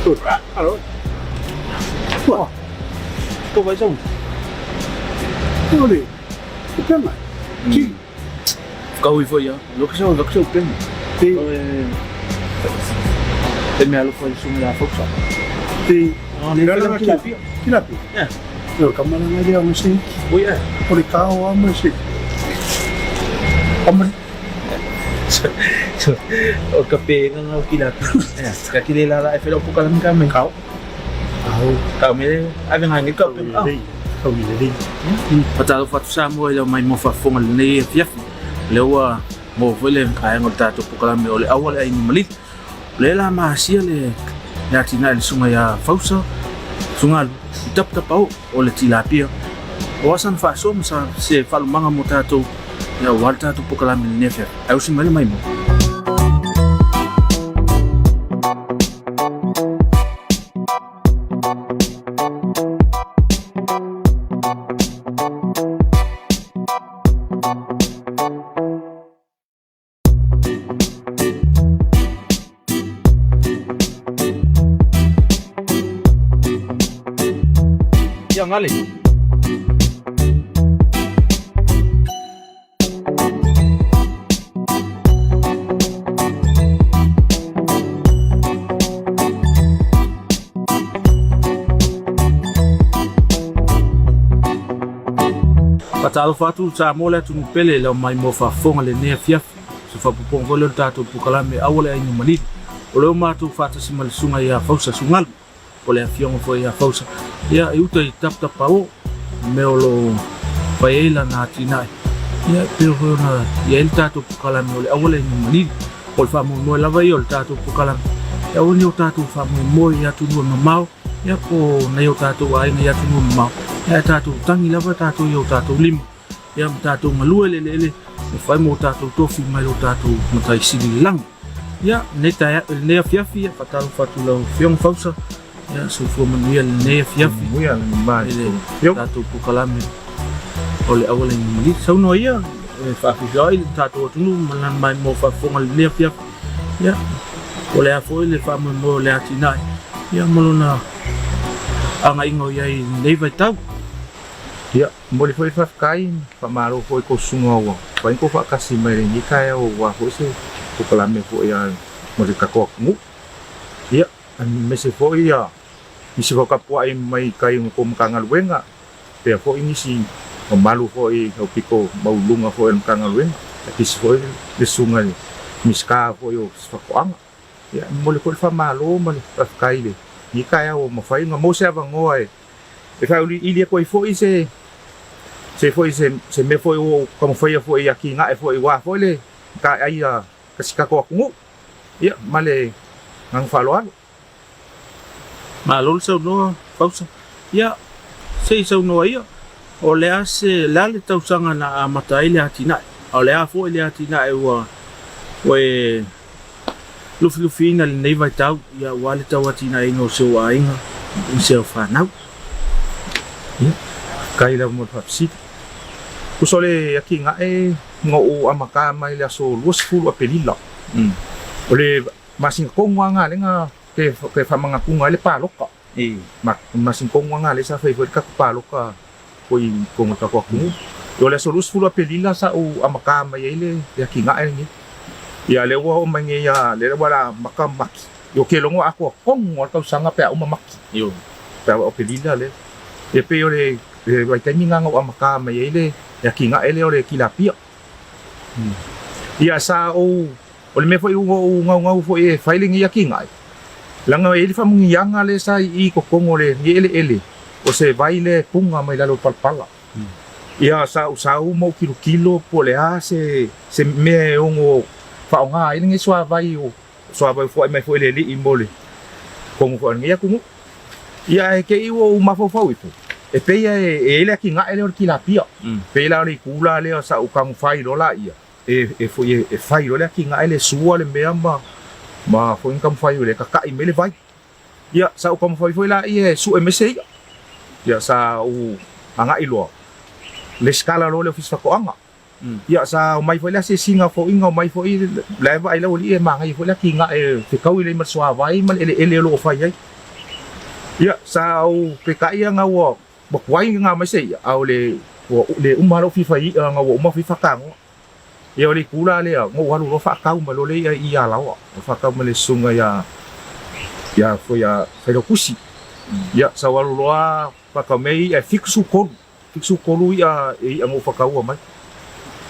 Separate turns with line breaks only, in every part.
Alo. Wah,
Kau vai são?
olha, o que mais? Sim,
Kau i foi ya. Lo que são pen.
sim,
Tem me alo foi sum la foxa.
sim.
Ah, nem
Agora
foi
aqui.
aqui.
Kilapi.
É.
Eu kamala na dia masih.
Oi é.
Oleh kau masih. Kamu
O kape nga o kilat. É. Kakilala la foi um pouco lá kami.
kau. Kau.
Kami ave ngangit ka pen. Ah.
Kau ni.
Patalo fatu sa mo ilo mai mo fa fonga ni fiaf. Lewa mo vele kaya ngol tatu pukala me ole awal ai ni malit. Le la masia le ya tina le sunga ya fausa. Sungal tap tapau ole tilapia. Wasan fa so sa se falumanga mo tatu ya wal tatu pukala me ni fiaf. Ai usi mai mai mo. Yang ali. Patalo fatu sa mo le tu pele le mai mo fa fonga le ne fiaf. Se fa pupongo le tatu pukala me awale ai ni malit. O le matu fata si mal sunga ya fausa sungal. O le afiong foi ya fausa. Ya iuta i tap pau me o lo paela na tina. Ya pero na ya el tatu pukala me o le awale ni malit. O fa mo no lava i o tatu pukala. Ya o ni o tatu fa mo ya tu no mamau. Ya ko na yo tatu ai na ya tu no mamau. Ya tatu tangi lava tatu yo tatu lim. Ya tatu ngalue le fai mo tatu tofi mai lo tatu matai sili lang. Ya neta ya ne fiafi fatal fatulo fiong fausa. Ya so fo manuel ne fiafi.
Muya ma.
Yo tatu pukalame. Ole awale ni so no ya fa fi joy tatu tunu malan mai mo fa fongal ne fiafi. Ya ole a foi le fa mo le atina. Ya molona anga ingo ya nei vai tau.
Ya, boleh foi kai pamaro foi ko sungo. Pain ko fa kasi mai ni kaya o wa ho se ko kala me fo ya mo ka ko mu. Ya, an me se fo ya. Isi ko kapua ai mai kai ko mkangal wenga. Pe fo ini si malu fo i ko piko maulunga fo en kangal wenga. Tapi se fo de sunga ni. Miska fo yo fa ko anga. Ya, boleh ko fa malo man fa kai le. Ni kaya o mo fai nga mo se avango ai. E fa ili ko i fo i se me foi o como foi aqui nga e foi wa foi le ka ai kasika ko ngu ya male ngang faloan
Malol so no fausa. Ya sei so no ia. O le ase lale tau sanga na matai le atina. O le a foi le atina e wa we lufina le nei vai tau ya wale tau atina ingo so ainga se fa nau.
ya kai la mo fapsi usole aqui nga e ngo o amaka mai la so luas fulu a pelila ole masin kongwa nga le nga ke fa manga kunga le paloka masin kongwa nga le sa fa ka paloka koi kongo ta ko yo le so luas fulu a pelila sa o amaka mai le aqui nga e ni ya le wo mangi ya le wala makamaki yo ke longo ako kongwa ta sanga pe o mamaki yo pa o pelila le e pe ole vai tani nga o amaka mai le ya kinga ele ore kilapia ia sa o me foi nga foi filing ia kinga langa ele fa mungianga le sa I ko kongole ni ele o se baile punga mai lalo palpala ia sa usau mo kilo po le a se me ongo fa nga ele ngi swa vai foi mai foi le imole como foi ngia kumu ia ke iwo mafofau itu e peia ele aqui nga ele kilapia peila le kula le sa o kang fai rola ia e foi fai rola aqui nga ele sua le meamba ma foi kang fai le kaka i mele vai ia sa o kang fai foi la ia su mse ia sa o anga ilo le skala lo le fisa ko anga ia sa o mai foi la se singa fo inga mai foi le vai la oli e manga i foi la ki nga e te kau le maswa vai mal ele lo fai ai Ya sa au PKI nga wa bakwai nga masay au le umaro fifai nga wa uma fifakango. Ya le kula le ngo walu ro fa kau malole ya ia lawa. Fa kau male sunga ya fo ya kusi. Ya sa walu roa pa ka mei fixu kolu ya ngo fa kau mai.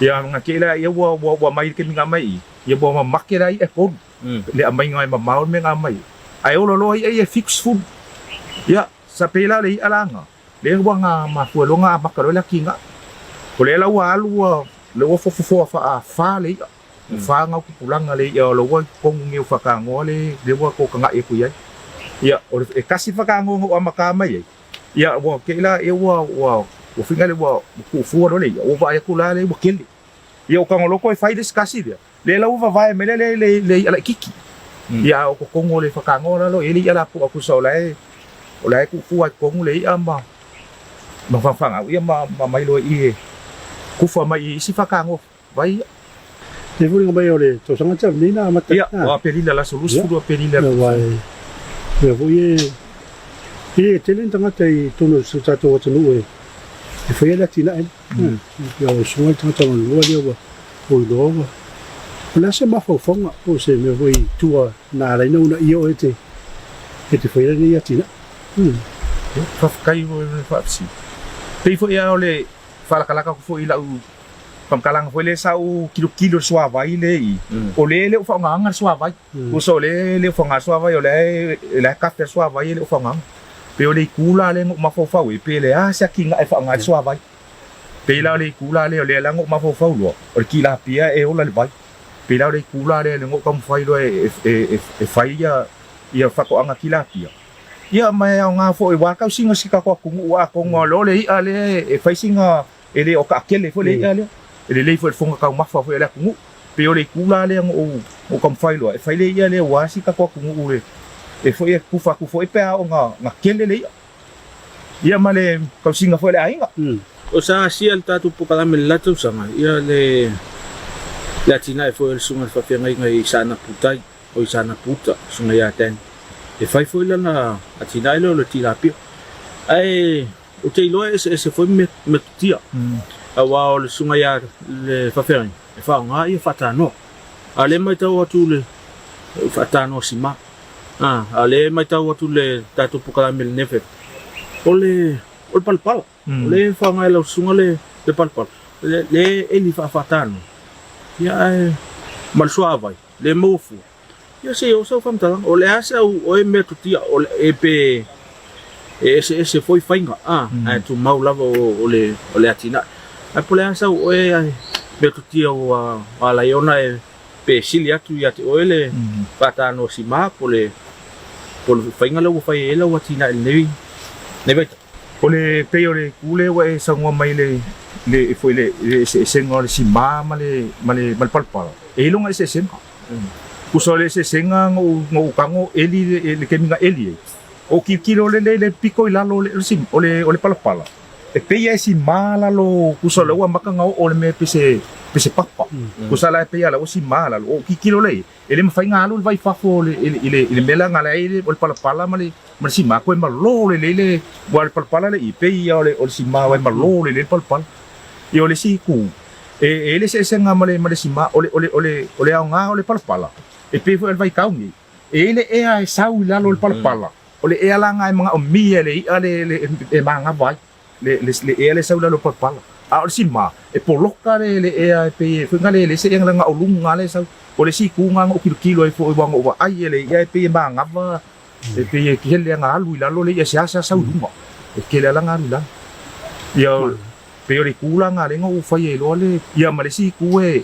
Ya ngakela ya wa mai ke nga mai. Ya bo makera kon. Le amai ngai mau me nga mai. Ai lo ya fix food. Ya sa pela le alanga le wanga mafuelonga makarola kinga kole la walu le wo fofo fa le fa nga kupulanga le ya lo wo kongi fa ka ngole le wo ko kanga e kuya ya o kasi fa ka ngo amakama ye ya wo kela e wo finga le wo ku fu ro le o va e kula le wo kele ya o ka ngolo ko fa des kasi le la wo va mele le ala kiki ya o ko kongo le fa ka ngora lo ele ya la ku aku so le oleh ku fuat kong le ama mafang au ia ma mai lo i ku fa mai si fa kango vai
te furi nga bayo le to sanga chap ni na mata
ya wa pelila la solusi do pelila
vai me voye e telen tanga tai tono su ta to tonu e foi la tina ya o sunga tanga tanga lo le wa o do wa la se ma fo fonga o se me voi tua na la no na io e te foi la ni tina
Fakai wo fapsi. Pei fo ia ole fala kalaka ko fo ila u pamkalang fo le sa u kilo swa vai le i. Ole le fo nganga swa vai. Ku so le fo nga swa vai ole la kafe swa vai le fo nganga. Pe ole kula le ma fo fa we pe le a sa kinga e fo nga swa vai. Pe la le kula le ole la ngo ma fo fa lo. O kila pia e ola le vai. Pe la le kula le ngo kam fai lo e fai ia fa ko anga kila pia. Ia mai nga fo e waka singa sika ko ku wa ko ngolo le ale e fai singa ele o ka kele fo le ale ele fo fonga ka mafa fo ele ku pe ole kula le o kam fai lo e fai le ia le wa sika ko ku le e fo e ku fo e pe o nga kele le ia male ka singa fo le ainga
o sa si al tatu pukala melato sanga ia le la tina e fo el sunga fa fenga ngai sana putai o sana puta sunga ya ten e fai foi lá na atina ilo le tilapia ai o te ilo ese foi me tia a wa le sunga ya le fafeng e fa nga ia fatano ale mai tau atu le fatano sima ale mai tau atu le tatu pukala mil nefe ole palpal le fa nga le sunga le palpal le eli fa fatano ya mal suave le mofu ya sei o so fam talang o le asa o e metu tia o e pe ese foi fainga ai tu mau lava o le atina ai pole asa o e metu tia o ala iona e pe sili atu ya te o ele pata no sima pole fainga lo fai ela o atina el nevi
ole pe ole kule wa e sangwa mai le foi le senga le sima male palpal e longa ese senga kusole se senga ngo kango eli le keminga eli o kilo le piko ilalo le sim ole palapala e peia esi mala lo kusole wa maka ngau ole me pese papa kusala peia la o si mala o kilo le ele mafai ngalo vai fafo ile mela ngala ile ole palapala mali si ma ko malo le wa palapala le i peia ole si ma wa malo le palapala e ole si ku e ele se senga male si ma ole nga ole palapala e pe fo vai kaungi ele e ai sau lalo le palpala ole e ala ngai mga omi ele e manga vai le ele sau lalo palpala a ole sima e poloka le e ai pe fo ngale le se nga olunga le sau ole si ku nga o kilo e fo e wanga o ai ele e pe manga va e pe ki le nga alu lalo le e sa sau lunga e ke le ala nga la yo pe ole kula nga le ngo fai e lo le ya male si ku e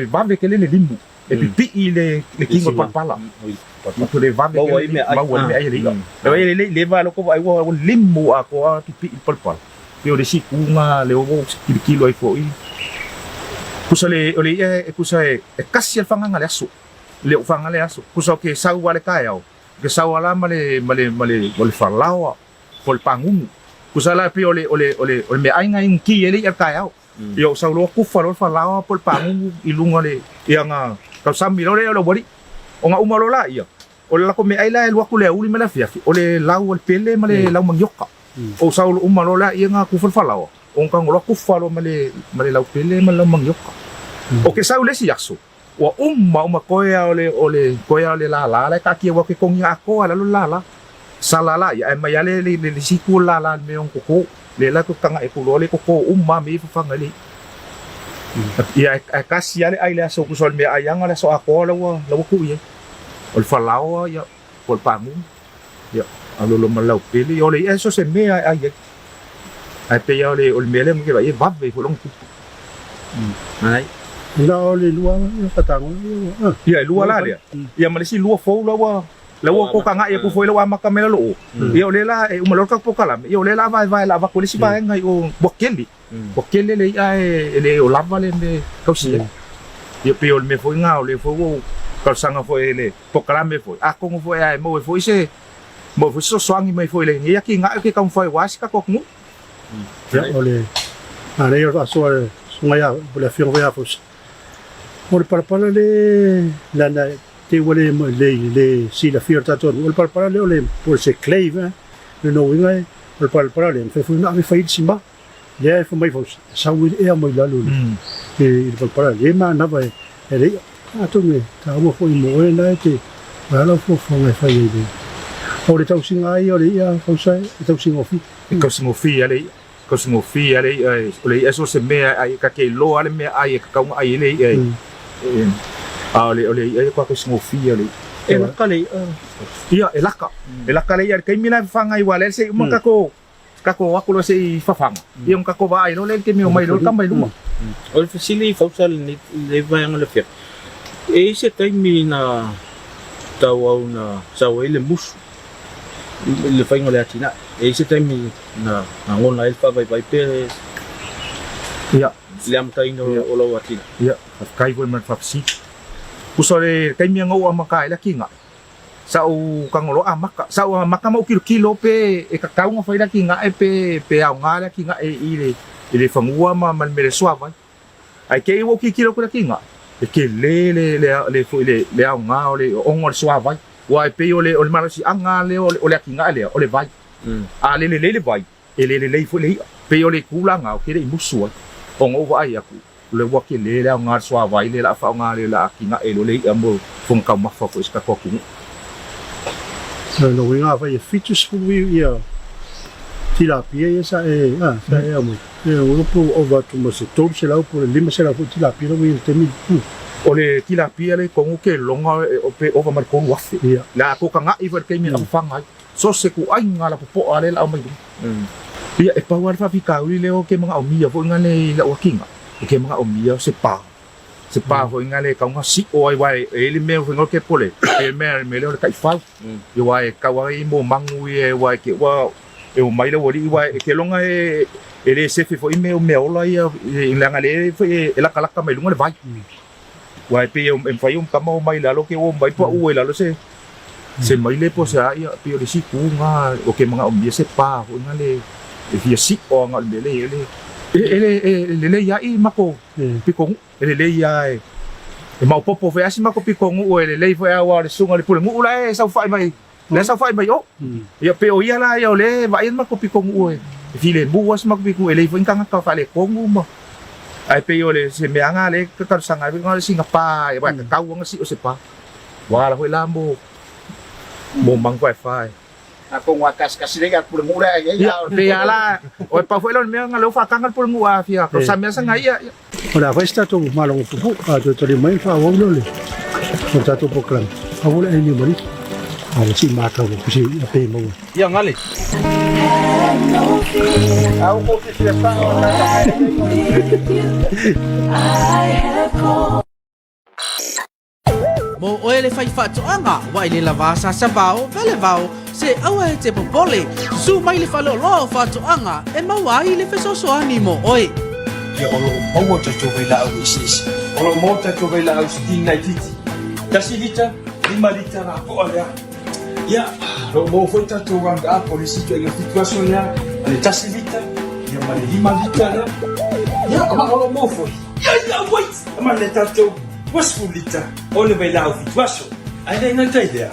va ve ke le limbu e pipi le kingo palpala to le va me ma wa me ai le va lo ko ai wa limmu a ko a pipi palpala yo de si kunga le o kilo ai fo i kusale ole e kusai e kasi al fanga le aso le fanga le aso kusa ke sau wale kai au ke sau ala male falawa pol pangung kusala pe ole me ai ngai ki ele ya kai au yo sau lo ku falawa pol pangung ilunga le yang ka sambi lo bori o nga umalo la ia o la ko me ai la lua ko le uli mala fia o le lau o pele ma le lau mangioka o sa o uma lo la ia nga ku falfalao o ka ngolo ku falo ma le lau pele ma lau mangioka o ke sa le si yaso wa uma koia o le koia o le la ka ki wa ke kongia ko ala lo la salala ya mai ale le siku la me on ko le la ko tanga e ko le ko uma me fa ngali ia kasi ale ai le so ku sol me ayanga le so ako la ku ye o falao ya o pangu ya alo lo malau pele o le eso se me ai pe ya le o mele me va e va ve ko long ai
la o le lua ka tango
ya lua la le ya ma le si lua fo la ko kanga e ku foi la ma kamela lo ya o le la e uma lo ka pokala ya o le la vai la va ko le si ba ngai o bokele le ai le o lava le me kausi ya pe o me foi nga o le fo ka sanga foi le pokala me foi a ko foi ai mo foi se mo foi so swangi me foi le ya ki nga ke ka foi was ka ko mu
ya o le ale yo aso sunga le fio ya fos o le para le la te wale le si la fio tato o le para le por se clave le no winga o le para le fe foi na me fai simba le foi mai fos sa wi e mo la lu e le para le ma na vai ele tu me ta mo foi mo e na te va lo fo ngai fai le o le tau singa ai o le ia fos tau singa fi
ko singo fi ale o le eso se me ai ka ke lo ale me ai ka ka ai le ole ai ko singo fi ale e la kale ia e la kale ia kai mina fanga i wale se mo ka ko aku lo se fafanga iong ka ko va ai lo le ke mi o mai lo ka mai lo
o le fasili fausal ni le vai ang le fia e se tai mi na tau au na sau ele mus le fai ngole atina e se tai mi na ngona el fa vai pe
ia
le am tai no o lo atina
ia kai ko man fapsi usole kai mi ngau amaka ila kinga sau kangolo amaka sau amaka mo kilo pe e ka kau ngafai la kinga e pe au ngala kinga e ile fangua ma man me suava ai ke wo kilo ko la kinga e ke le fo le au nga le ongor suava wa pe o le mala si anga le o le kinga o le vai a le vai e le fo le pe o le kula nga o ke le musu o ngo vai aku le wa ke le au nga suava le la fa nga le la kinga e lo le ambo fong ka ma fa ko ska ko ku
no winga vai fitus fu ia tilapia esa sa e amo o grupo o va tu mo se tol se la por lima se la fu tilapia no te mi
o le tilapia le kongu ke longa o pe o va mar ko wafi la ko kanga i ver ke mi na fanga so se ku ai ngala po ale la mai ia e pa war fa fika uli le o ke mga omia fo ngale la wakinga ke mga omia se pa fo ngale ka nga si o ai wai ele me fo ngol ke pole e me le kai fa yo wai ka wai mo mangu e wai ke wa e o mai le wori wai ke longa ele se fo ime o me ola ia la ngale fo e la kala ka mai lunga le vai wai pe em fai ka mo mai la lo ke o mai po u la lo se mai le po sa ia pe o le si ku nga o ke mga omia se pa fo ngale e fia si o ngal le ele ya i mako pikong ele ya e mau popo fe asi mako pikong o ele foi a le sunga le pule ngu la e sa fai mai o ya pe o ia la ya le vai mako pikong o e file bu was mako pikong ele foi kanga ka fale kongu mo ai pe o le se me anga le ka sanga ngal singa pa e ba ka nga si o se pa wala foi lambo mo mang wifi
ako nga kasiligan pul mura
ya ya la o pa foi lo me ngalo fa kangal pul mua fia ko sa me sa ngai ya
ora vai sta tu malong fu to to mai fa wo lo le ko ta to program a wo le ni mari a si ma ka wo si pe mo
ya ngale
au ko se pa
mo oele fai fatoanga wa ile lava sa sabao vele vao se awa te popole su mai le falo lo fatoanga e maua ile fesoso ani mo oe
ya olo mo to vela au sis olo mo to vela au stinga titi kasi lita 5 lita na ko ala ya mo foi to wanga polisi to ile situation ya ale kasi lita ya mali 5 lita ya ama olo mo foi ya wait ama le tato was fulita ole vai lá o situação ainda não tem ideia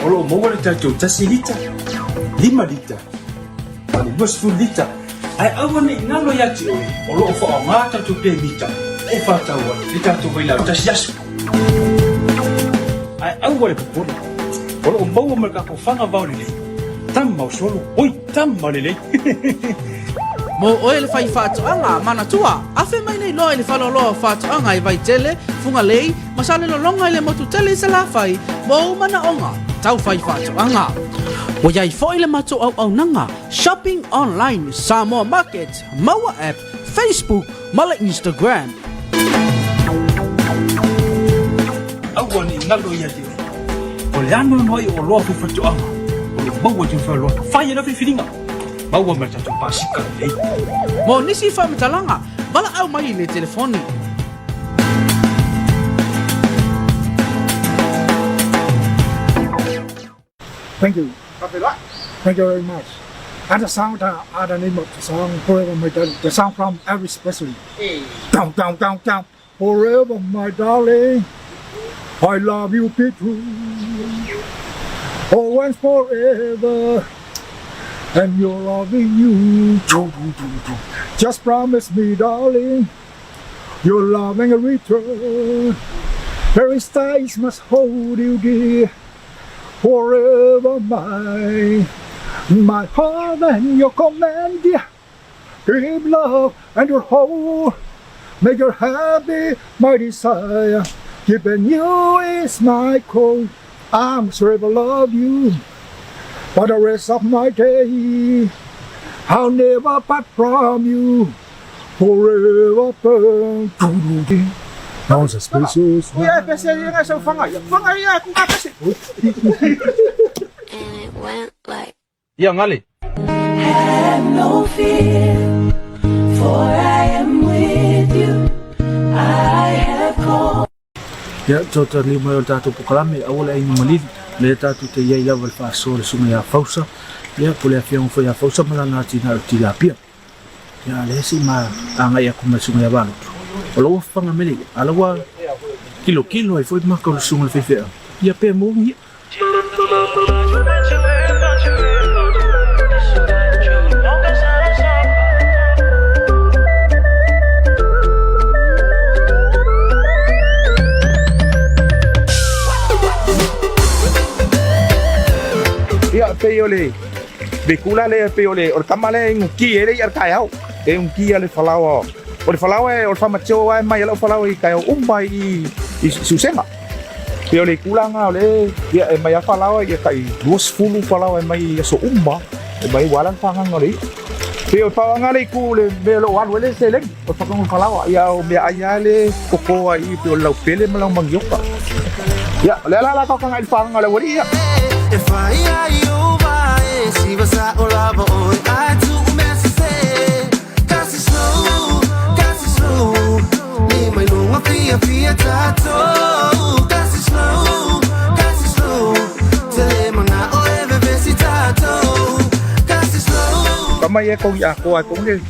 Olo mo le tatou tasi lita. 5 lita. Ani bus full lita. Ai awa ni ngalo ya ti oi. Olo fo nga tatou pe lita. E fa tawa. Lita to vai la tasi yasu. Ai awa le popo. Olo mo mo ka ko fanga va le. Tam mau solo. Oi, tam ma le.
Mo oe le fai whātuanga mana tua, awhi mai nei loa le whaloloa whātuanga I vai tele, funga lei, masale lo longa I le motu tele sa la whai, mo mana onga, tau fai whātuanga. O iai fo I le matu au nanga, shopping online, Samoa Market, Maua app, Facebook, mala Instagram.
Awa ni ngalo ya te. O le anu noi o loa whātuanga. O le maua te whaloa. Whai na whiwhiringa. Maua me tatou pasika lei.
Mo nisi whamatalanga, wala au mai le telefoni.
Thank you. Thank you very much. And the sound, the name of the song, Forever My Darling, the sound from Elvis Presley. Down, down, down, down. Forever my darling, I love you people. Always forever. And you're loving you. Just promise me, darling, your love and return. Very skies must hold you dear, forever mine. My heart and your command, dear. Give love and your whole. Make you happy, my desire. Keeping you is my call. I'm forever love you. For the rest of my day, I'll never part from you. Forever burn. That was a special song. Yeah, special nga sa fangay. Fangay kung kakasi.
And it went like
Ia ngali.
Have no fear, for I am with you. I have called.
Ia tota lima o tātou pukalame awala ai malili. Le tātou te iai lawa le whaaso le sunga ia fausa. Ia po le awhiangu whai a fausa malana tina o tila pia. Ia le si ma anga ia kuma sunga ia walotu. O lawa whanga mele, alawa kilo ai fwoi maka o le sunga le whewhea. Ia pia mōngi.
Ia peole. Be kula le peole o kamale nguki ele ia kai au. E nguki ale falawa. O le falawa o famatio wa mai ala falawa I kai umbai I susenga. Peole kula nga ole ia e mai falawa ia kai 2 falawa mai so umba. E mai walan fanga ngari. Peo fanga le kule be lo wan wele seleng o fakong falawa ia o me ayale koko ai peo lau pele malang mangyoka. Ya, la ka kang fanga le wari ia.
If I are you, I see what's out all over on. I do mess say, cause it's slow. Need my long a tato, cause it's slow. Tell him I'm not all ever busy tato, cause it's slow.
Kama ye kong ya ko kong le.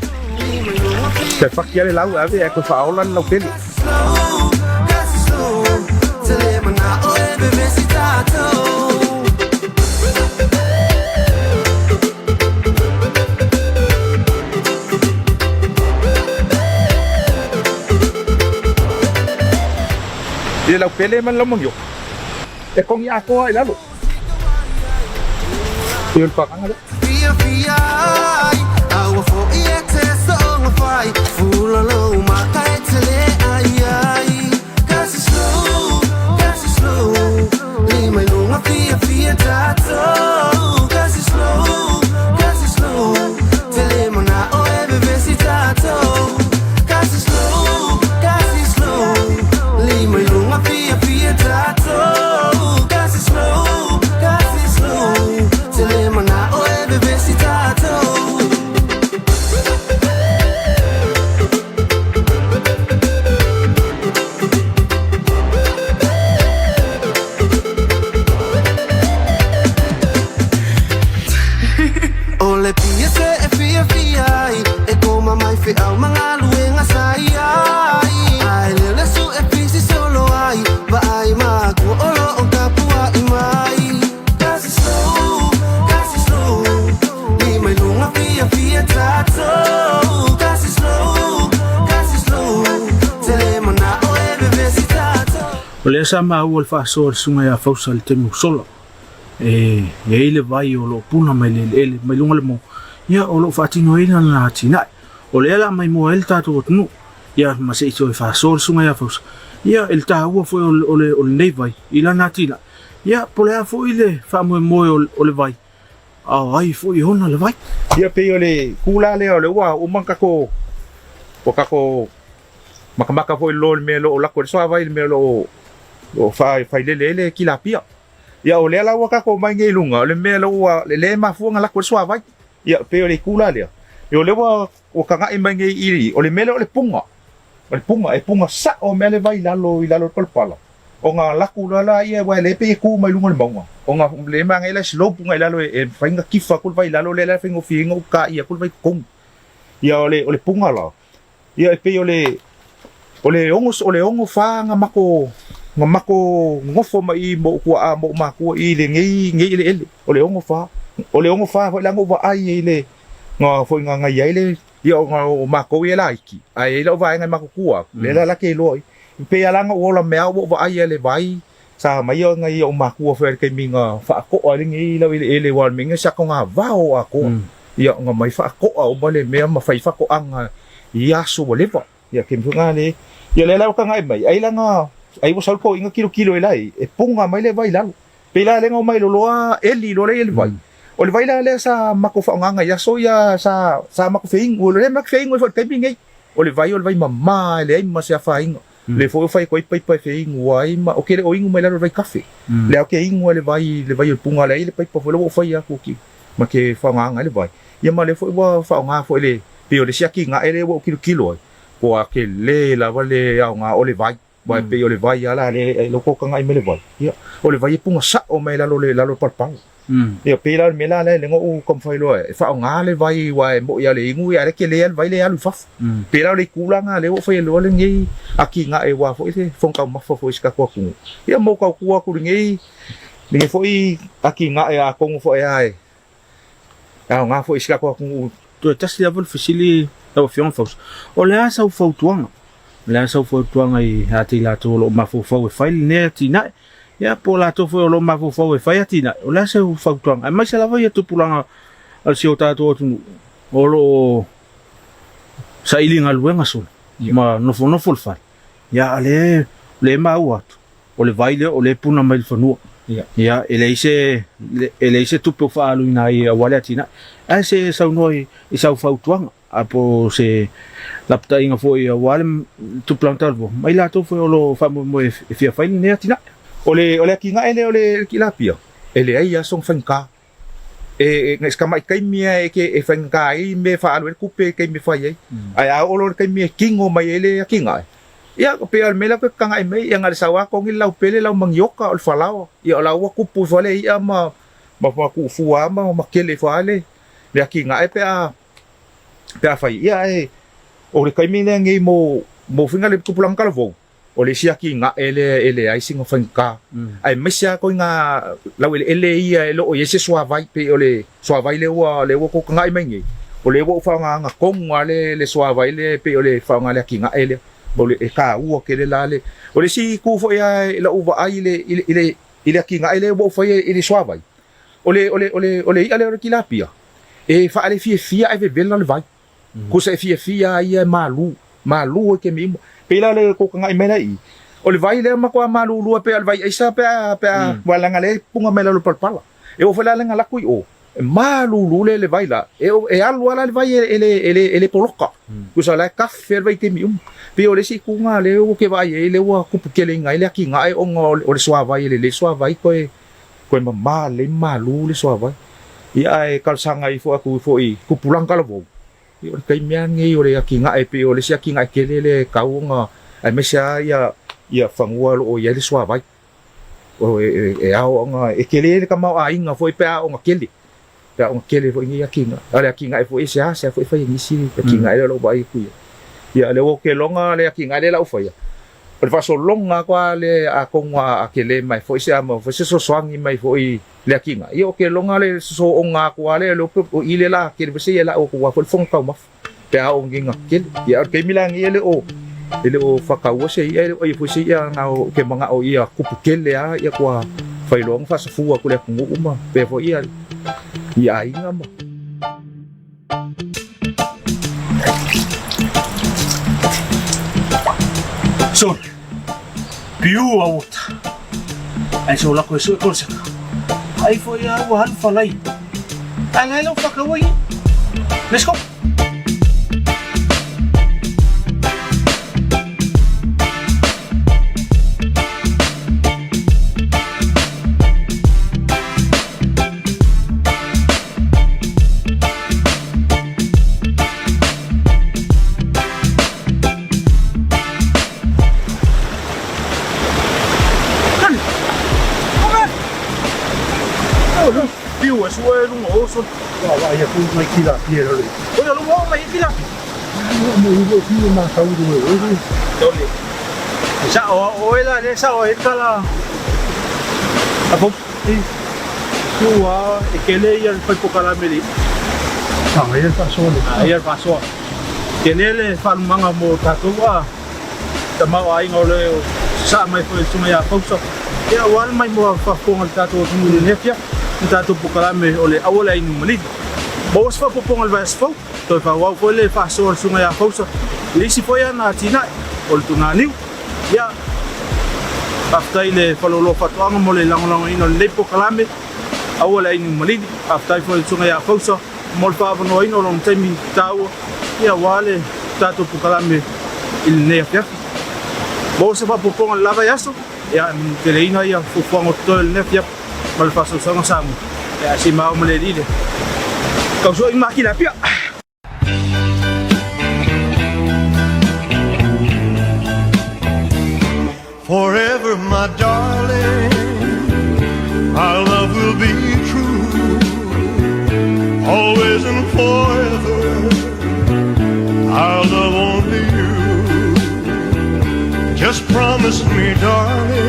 Te fakia le lau ave ko fa olan lau pele.
Cause it's slow. Tell him I'm not all ever busy tato.
Dia lau pele man lau mangyo. E kong ya ko ai lalo. Dia pa kang ale.
Fia, our for excess on a fight. Full alone, my kite ay. Cause it's slow. Leave my long a fia tato. Cause it's slow. Tell him I'm not all ever busy tato. Cause it's slow. Leave my long a fia tato. Cause it's slow. Tell him I'm not all ever busy tato. Ole piese e fia e como mai fe au mga luenga sai ai le su e pisi solo ai ba ai ma ko olo o kapua i mai
le sa ma o le fa so sunga ya fausa le temu solo e le vai o lo puna mai le mai lunga le mo ya o lo fatino ina na tina o le ala mai mo el tato no ya ma se so fa so sunga ya fausa ya el ta o foi o le vai ila na tina ya pole a foi le fa mo o le vai ai foi ona le vai
ia pe ole kula le ole wa o manka ko makamaka foi lo me lo la ko so vai me lo o fa le ki la pia ia ole la wa ka ko mai ngai lunga le me lo wa le ma fu nga la ko so vai ia pe ole kula le yo le wa o ka ngai mai ngai iri ole me lo le punga sa o me le vai la lo pal pala o nga la kula la ia wa le pe ku mai lunga le maunga o nga le ma ngai la slow punga la lo e fainga kifa kul vai la lo le la fingo fingo ka ia kul vai kong ia ole punga la ia pe ole ongo fa nga mako ngofo mai mo kwa mo ma ko i le ngi le ole ongo fa la ngo va ai le nga foi nga ngai le ia nga ma ko ia la iki ai lo va nga ma ko kua le la ke loi pe ala nga ola me au va ai le vai sa mai nga ia ma ko fer ke minga fa ko ole ngi la le wal minga sa ko nga va o ko ia nga mai fa ko o bale me ma fa ko anga ia so le va ia ke mfunga le ia le la ka ngai mai ai la nga ai wo salpo inga kilo elai e punga mai le vai lalo pe la le nga mai lo eli lo le vai o le vai la le sa mako fa nga ya so ya sa mako feing o le mak feing o fa te bingai o le vai mama le ai ma se fa inga le fo fa ko pai feing wai ma o ke o inga mai la vai cafe le o ke inga le vai o punga le pai pa fo lo fa ya ko ki ma ke fa nga le vai ia ma le fo wa fa nga fo le pe o le sia ki nga ele wo kilo ko ke le la vale nga o le vai vai pe o le vai ala le lo ko ngai me le vai ia o le vai punga sa o me la lo palpal ia pe la me la le ngo u kom fai lo fa nga le vai wa mo ia le ngu ia le ke le vai le alu fa pe la le kula nga le o fai lo le ngi aki nga e wa fo ite fon ka ma fo iska ko ku ia mo ka ku ngi ni fo i aki nga e a ko fo ai nga fo iska ko ku
to tas level facility tau fion fos o le asa u fautuanga i ati la to lo mafu fo e file ne tina ya po la to fo lo mafu fo e file tina o le asa u fautuanga ai mai se la vai tu pulanga al si o tato tu o lo sa ilinga luenga so ma no fo fa ya le ma u o le vai le o le puna mai fo ya ele se tu po fa lu na i wale tina ai se sa noi i sa fautuanga apo se lapta inga foi wale tu plantar vo mai la to foi lo famo mo e fia fai ne atina ole ki nga ele ole ki la pia ele ai ya song fanka e ngai mai kai mia e ke e fanka i me fa alu ku pe kai me fai ai a olo kai mia kingo mai ele ki nga ya pe al mela ka nga mai yang ada sawa ko ngi lau pele lau mangyoka ol falao ya lau ku pu vale ya ma ku fuwa ma kele fale le ki nga e pe a fai ia o le kaimine ngi mo finga le kupulang kalvo o le sia ki nga ele ai singa fanka ai mesia ko nga lau ele ia lo o yese swa vai pe o le swa vai le wo ko nga i mengi o le wo fa nga kong le swa vai le pe o le fa nga le ki nga ele o le ka u ke le lale o le si ku fo ia la uva ai ile ki nga ele wo fa ile swa vai o le ia le ki la pia e fa ale fia e ve le vai ko se fia ia malu ke mi pela le ko nga imela i o le vai le ma ko malu lu pe al vai isa pe wala nga le punga mela lo palpala e o fela nga la ku o malu lu le vai la e al wala le vai ele poloka ko sa la ka fer vai ke mi pe o le si ku nga le o ke vai le wa ku ke le nga ile ki nga o o le swa vai le swa vai ko ma le malu le swa vai ia e kalsanga i fo aku fo i ku pulang kalavo i o kai mian ngi o le ki nga e pe o le sia ki nga ke le kaunga ai mesia ia fangua o ia le swa vai o e ao nga e ke le ka mau ai nga fo i pe o nga kele pe o nga kele fo ngi ki nga ale ki nga e fo i sia fo i fa ngi si ki nga le lo vai ku ia le o ke longa le ki nga le la fa ia o le fa so longa kwa le a konga a ke le mai fo i sia mo fo se so swangi mai fo i le kinga io ke longa le so onga ko ale lo o ile la ke be se la o ko wa fo fon ka ma pe a o nginga ke ya ke milang ile o
ele o whakaua se ia ele o i fusi ia ngau ke mga o ia kupukele a ia kua whailong whasafua kule kungu uma pe fo ia ia inga ma
So, piu a wota. Ai so lako e su e kolsaka. Ai fo ia ua hanu whalai. Ai ngai lau whakawai. Let's go.
Piu e sua e lunga o so.
Wa ia pu mai kila pia role.
O ia lunga o mai kila.
Mo i piu ma tau do e.
Dole. Sa o ela le sa o e kala. Apo i tua e kele ia foi pokala meli.
Sa mai e fa sole.
Ia fa so. Kenele fa manga mo tatua. Tamau ai ngole sa mai foi sunga ya pausa. Ia wal mai mo fa ponga tatua mu le fia. Tato pukalame ole awala inu malid. Bawas fa popongal vas fo. To fa wa ko le fa so sunga ya pausa. Lisi foi na tina ol tuna niu. Ya. After ile falolo fatuanga mole langolango ino le pukalame awala inu malid. After foi sunga ya pausa mol fa no ino long temi tau. Ya wale tato pukalame il ne afia. Bawas fa popongal lava yaso. Ya teleina ya fufango tol ne afia. Malfaso sama sama. Ya si mau melelile. Kau so imaki la pia.
Forever, my darling, our love will be true. Always and forever, our love only you. Just promise me, darling,